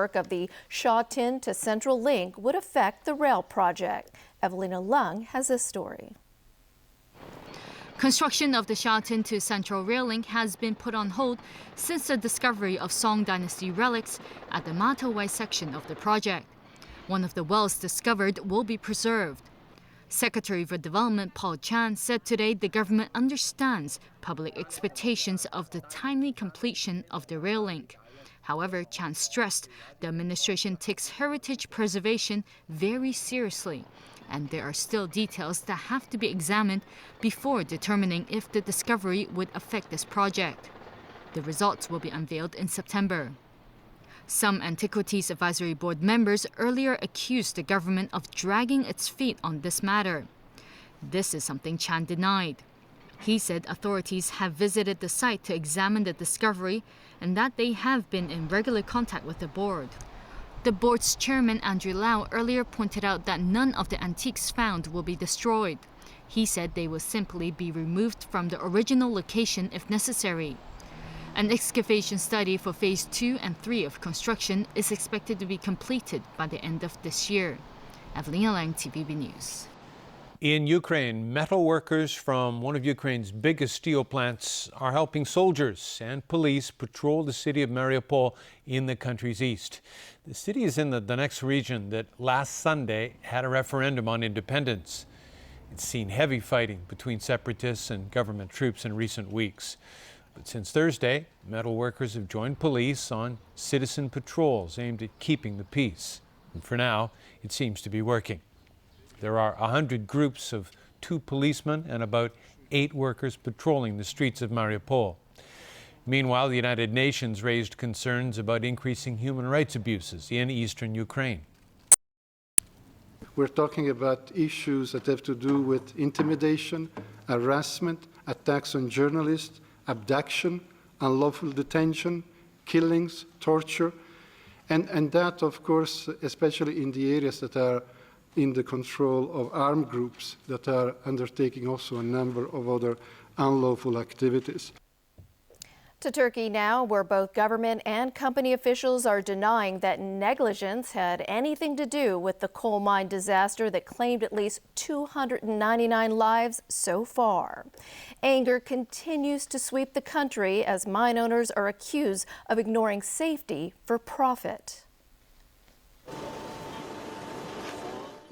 Work of the Sha Tin to Central Link would affect the rail project. Evelina Lung has this story. Construction of the Sha Tin to Central Rail Link has been put on hold since the discovery of Song Dynasty relics at the Matawai section of the project. One of the wells discovered will be preserved. Secretary for Development Paul Chan said today the government understands public expectations of the timely completion of the rail link. However, Chan stressed the administration takes heritage preservation very seriously, and there are still details that have to be examined before determining if the discovery would affect this project. The results will be unveiled in September. Some Antiquities Advisory Board members earlier accused the government of dragging its feet on this matter. This is something Chan denied. He said authorities have visited the site to examine the discovery and that they have been in regular contact with the board. The board's chairman, Andrew Lau, earlier pointed out that none of the antiques found will be destroyed. He said they will simply be removed from the original location if necessary. An excavation study for Phase 2 and 3 of construction is expected to be completed by the end of this year. Evelina Lang, TVB News. In Ukraine, metal workers from one of Ukraine's biggest steel plants are helping soldiers and police patrol the city of Mariupol in the country's east. The city is in the Donetsk region that last Sunday had a referendum on independence. It's seen heavy fighting between separatists and government troops in recent weeks. But since Thursday, metal workers have joined police on citizen patrols aimed at keeping the peace. And for now, it seems to be working. There are 100 groups of 2 policemen and about 8 workers patrolling the streets of Mariupol. Meanwhile, the United Nations raised concerns about increasing human rights abuses in eastern Ukraine. We're talking about issues that have to do with intimidation, harassment, attacks on journalists, abduction, unlawful detention, killings, torture, and that, of course, especially in the areas that are in the control of armed groups that are undertaking also a number of other unlawful activities. To Turkey now, where both government and company officials are denying that negligence had anything to do with the coal mine disaster that claimed at least 299 lives so far. Anger continues to sweep the country as mine owners are accused of ignoring safety for profit.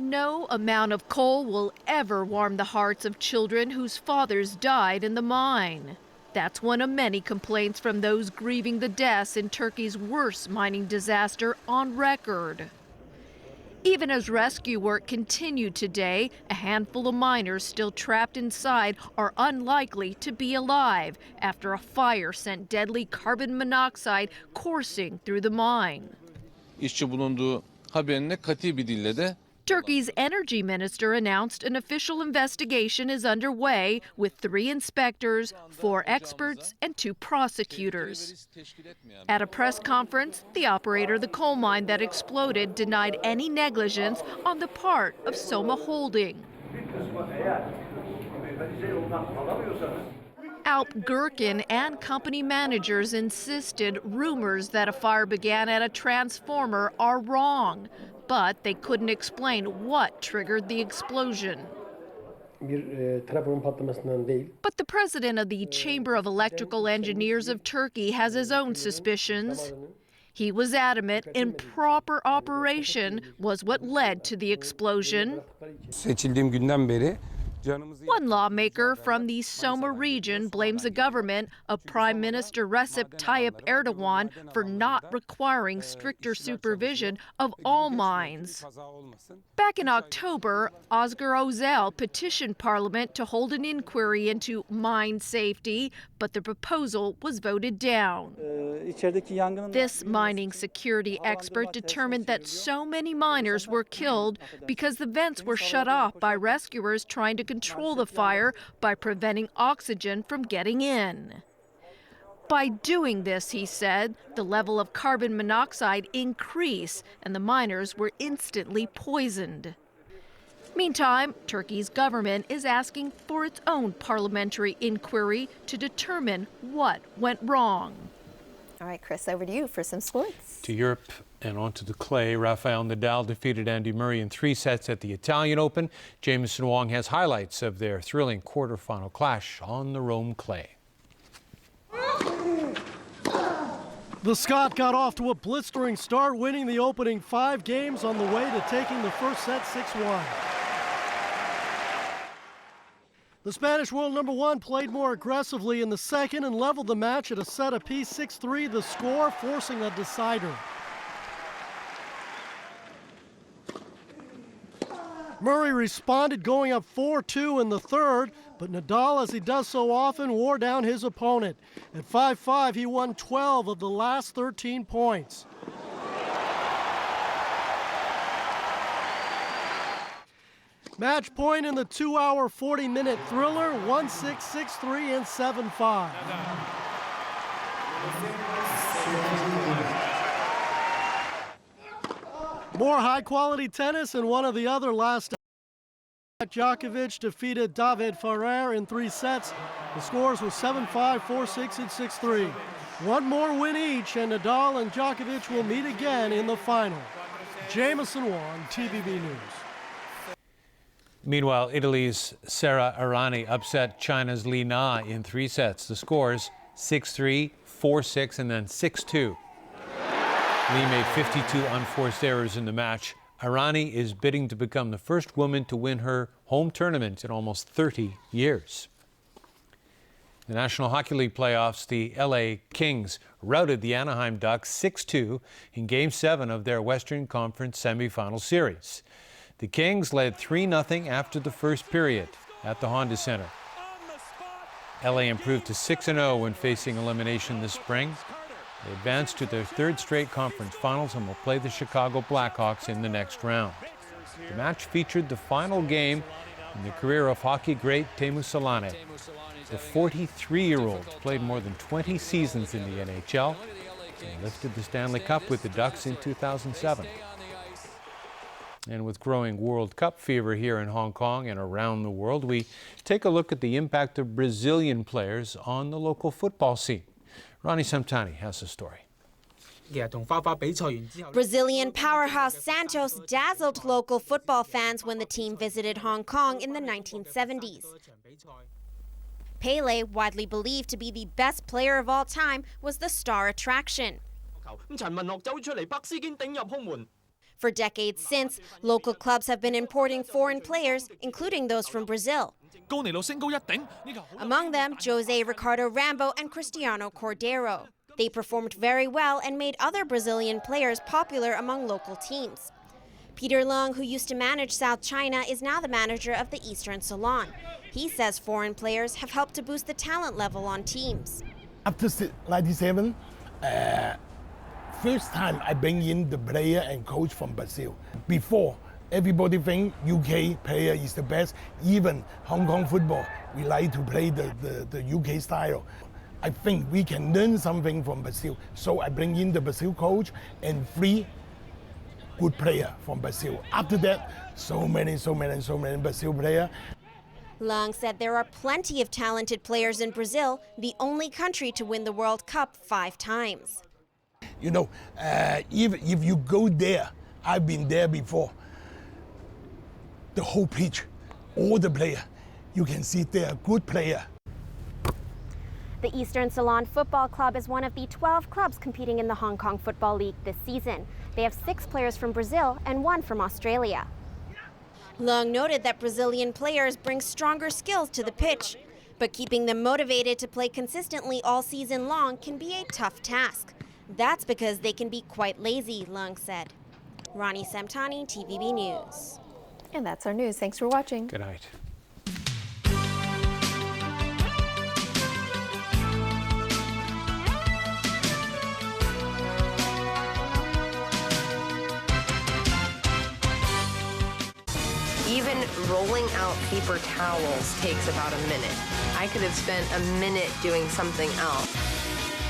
No amount of coal will ever warm the hearts of children whose fathers died in the mine. That's one of many complaints from those grieving the deaths in Turkey's worst mining disaster on record. Even as rescue work continued today, a handful of miners still trapped inside are unlikely to be alive after a fire sent deadly carbon monoxide coursing through the mine. İşçi bulunduğu haberine katı bir dille de Turkey's energy minister announced an official investigation is underway with 3 inspectors, 4 experts, and 2 prosecutors. At a press conference, the operator of the coal mine that exploded denied any negligence on the part of Soma Holding. Alp Gürkin and company managers insisted rumors that a fire began at a transformer are wrong, but they couldn't explain what triggered the explosion. But the president of the Chamber of Electrical Engineers of Turkey has his own suspicions. He was adamant improper operation was what led to the explosion. seçildiğim günden beri One lawmaker from the Soma region blames the government of Prime Minister Recep Tayyip Erdogan for not requiring stricter supervision of all mines. Back in October, Özgür Özel petitioned Parliament to hold an inquiry into mine safety, but the proposal was voted down. This mining security expert determined that so many miners were killed because the vents were shut off by rescuers trying to control the fire by preventing oxygen from getting in. By doing this, he said, the level of carbon monoxide increased and the miners were instantly poisoned. Meantime, Turkey's government is asking for its own parliamentary inquiry to determine what went wrong. All right, Chris, over to you for some sports. To Europe and onto the clay. Rafael Nadal defeated Andy Murray in 3 sets at the Italian Open. Jameson Wong has highlights of their thrilling quarterfinal clash on the Rome clay. The Scot got off to a blistering start, winning the opening 5 games on the way to taking the first set 6-1. The Spanish world number 1 played more aggressively in the second and leveled the match at a set apiece, 6-3 the score, forcing a decider. Murray responded, going up 4-2 in the third, but Nadal, as he does so often, wore down his opponent. At 5-5, he won 12 of the last 13 points. Match point in the 2-hour, 40-minute thriller, 1-6, 6-3, and 7-5. More high-quality tennis in one of the other last. Djokovic defeated David Ferrer in 3 sets. The scores were 7-5, 4-6, and 6-3. One more win each, and Nadal and Djokovic will meet again in the final. Jameson Wong, TVB News. Meanwhile, Italy's Sara Errani upset China's Li Na in 3 sets. The scores 6-3, 4-6, and then 6-2. Li made 52 unforced errors in the match. Errani is bidding to become the first woman to win her home tournament in almost 30 years. The National Hockey League playoffs, the LA Kings routed the Anaheim Ducks 6-2 in Game 7 of their Western Conference semifinal series. The Kings led 3-0 after the first period at the Honda Center. LA improved to 6-0 when facing elimination this spring. They advanced to their 3rd straight conference finals and will play the Chicago Blackhawks in the next round. The match featured the final game in the career of hockey great Teemu Selanne. The 43-year-old played more than 20 seasons in the NHL and lifted the Stanley Cup with the Ducks in 2007. And with growing World Cup fever here in Hong Kong and around the world, we take a look at the impact of Brazilian players on the local football scene. Ronnie Samtani has the story. Brazilian powerhouse Santos dazzled local football fans when the team visited Hong Kong in the 1970s. Pele, widely believed to be the best player of all time, was the star attraction. For decades since, local clubs have been importing foreign players, including those from Brazil. Among them, Jose Ricardo Rambo and Cristiano Cordeiro. They performed very well and made other Brazilian players popular among local teams. Peter Leung, who used to manage South China, is now the manager of the Eastern Salon. He says foreign players have helped to boost the talent level on teams. After 97, first time I bring in the player and coach from Brazil. Before, everybody think UK player is the best. Even Hong Kong football, we like to play the UK style. I think we can learn something from Brazil. So I bring in the Brazil coach and 3 good player from Brazil. After that, so many Brazil players. Leung said there are plenty of talented players in Brazil, the only country to win the World Cup 5 times. You know, if you go there, I've been there before, the whole pitch, all the players, you can see they are good players. The Eastern Salon Football Club is one of the 12 clubs competing in the Hong Kong Football League this season. They have 6 players from Brazil and 1 from Australia. Leung noted that Brazilian players bring stronger skills to the pitch, but keeping them motivated to play consistently all season long can be a tough task. That's because they can be quite lazy, Leung said. Ronnie Samtani, TVB News. And that's our news. Thanks for watching. Good night. Even rolling out paper towels takes about a minute. I could have spent a minute doing something else.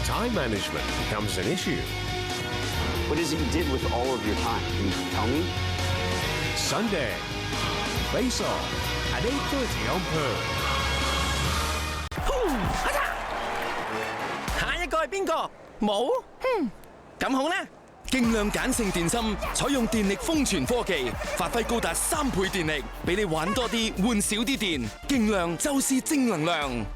Time management becomes an issue. What is it you did with all of your time? Can you tell me? Sunday, Face Off at 8:30 on Pearl. 下一個係邊個？冇？咁好啦，勁量鹼性電芯採用電力封存科技，發揮高達3倍電力，俾你玩多啲，換少啲電。勁量就是正能量。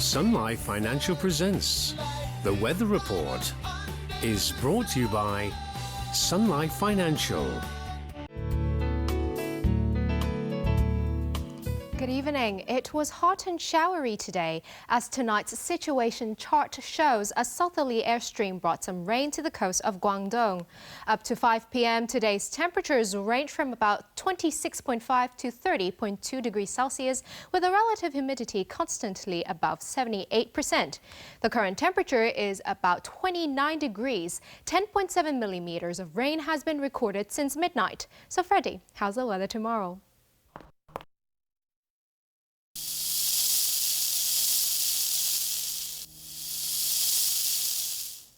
Sun Life Financial presents The Weather Report is brought to you by Sun Life Financial. Good evening. It was hot and showery today, as tonight's situation chart shows a southerly airstream brought some rain to the coast of Guangdong. Up to 5 p.m. today's temperatures range from about 26.5 to 30.2 degrees Celsius, with a relative humidity constantly above 78%. The current temperature is about 29 degrees. 10.7 millimeters of rain has been recorded since midnight. So Freddie, how's the weather tomorrow?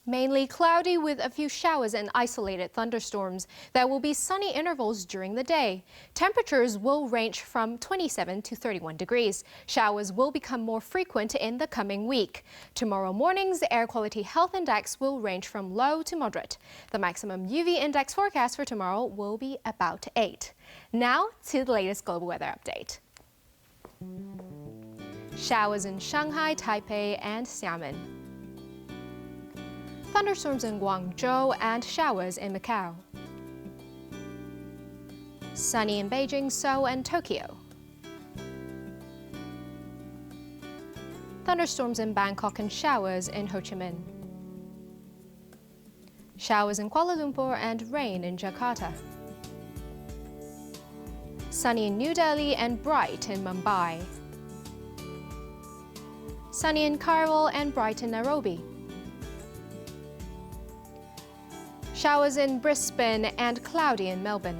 Mainly cloudy with a few showers and isolated thunderstorms. There will be sunny intervals during the day. Temperatures will range from 27 to 31 degrees. Showers will become more frequent in the coming week. Tomorrow morning's air quality health index will range from low to moderate. The maximum UV index forecast for tomorrow will be about 8. Now to the latest global weather update. Showers in Shanghai, Taipei, and Xiamen. Thunderstorms in Guangzhou and showers in Macau. Sunny in Beijing, Seoul, and Tokyo. Thunderstorms in Bangkok and showers in Ho Chi Minh. Showers in Kuala Lumpur and rain in Jakarta. Sunny in New Delhi and bright in Mumbai. Sunny in Cairo and bright in Nairobi. Showers in Brisbane and cloudy in Melbourne.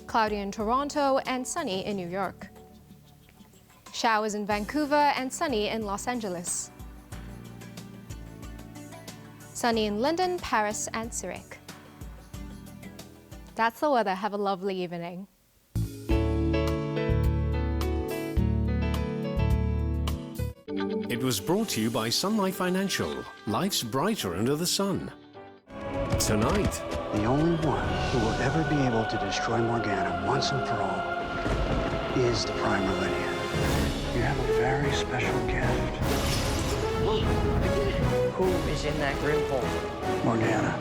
Cloudy in Toronto and sunny in New York. Showers in Vancouver and sunny in Los Angeles. Sunny in London, Paris, and Zurich. That's the weather. Have a lovely evening. It was brought to you by Sun Life Financial. Life's brighter under the sun. Tonight, The only one who will ever be able to destroy Morgana once and for all is the Prime Meridian. You have a very special gift. Look, I did it. Who is in that grim hole? Morgana.